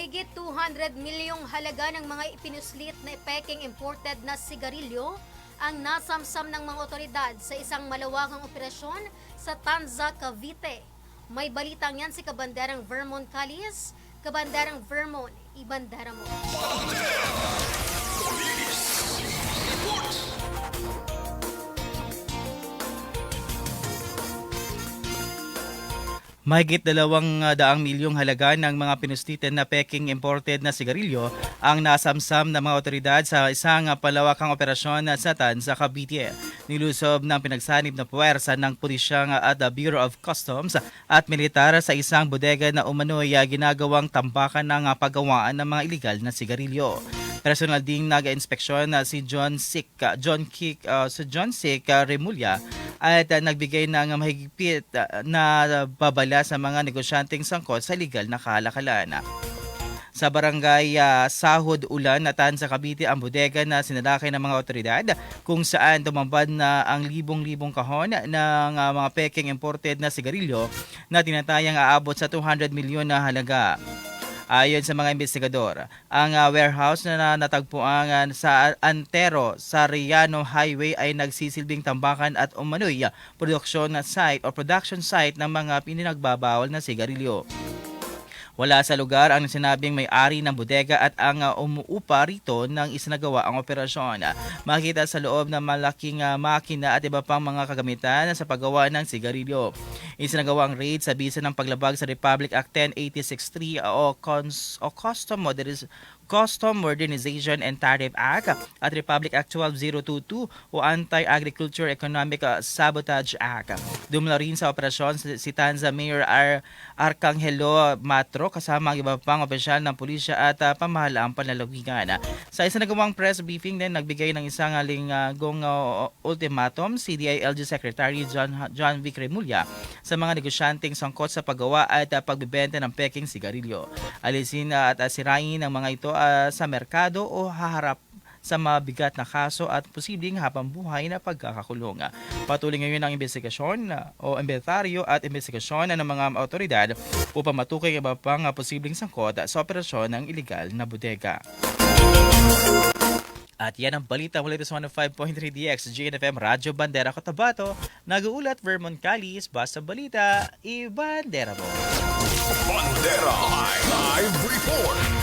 Mahigit 200 milyong halaga ng mga ipinuslit na peking imported na sigarilyo ang nasamsam ng mga otoridad sa isang malawakang operasyon sa Tanza, Cavite. May balitang yan si Kabanderang Vermon Calis. Kabanderang Vermon, ibandera mo. Mahigit 200 milyong halaga ng mga pinuslitan na peking imported na sigarilyo ang nasamsam ng mga otoridad sa isang palawakang operasyon sa Tanza, Cavite. Nilusob ng pinagsanib na puwersa ng pulisyang at the Bureau of Customs at militar sa isang bodega na umano'y ginagawang tambakan ng paggawaan ng mga iligal na sigarilyo. Personal ding nag-inspeksyon si John Sick Remulla at nagbigay ng mahigpit na babala sa mga negosyanteng sangkot sa legal na kalakalan. Sa barangay Sahod Ulan na Tanza, Cavite ang bodega na sinalakay ng mga otoridad kung saan tumambad na ang libong-libong kahon ng mga peking imported na sigarilyo na tinatayang aabot sa 200 milyon na halaga. Ayon sa mga investigador, ang warehouse na natagpuan sa Antero sa Riano Highway ay nagsisilbing tambakan at umano'y production site ng mga pininagbabawal na sigarilyo. Wala sa lugar ang sinabing may-ari ng bodega at ang umuupa rito ng isinagawa ang operasyon. Makita sa loob ng malaking makina at iba pang mga kagamitan sa paggawa ng sigarilyo. Isinagawa ang raid sa bisa ng paglabag sa Republic Act 10863 o Custom Modernization and Tariff Act at Republic Act 12022 o Anti-Agriculture Economic Sabotage Act. Dumalo rin sa operasyon si Tanza Mayor Arcangelo Matro kasama ang iba pang opisyal ng pulisya at pamahalaang panlalawigan. Sa isinagawang press briefing din, nagbigay ng isang linggong ultimatum si DILG Secretary John Vic Remulla sa mga negosyanteng sangkot sa paggawa at pagbibenta ng peking sigarilyo. Alisin at sirain ng mga ito sa merkado o haharap sa mabigat na kaso at posibleng habambuhay na pagkakakulong. Patuloy ngayon ang investigasyon o imbentaryo at investigasyon ng mga otoridad upang matukoy iba pang posibleng sangkot sa operasyon ng iligal na bodega. At yan ang balita mula sa 105.3 DX GNFM Radyo Bandera Cotabato. Nag-uulat Vermon Calis, basta balita, ibandera mo. Bandera Live Report.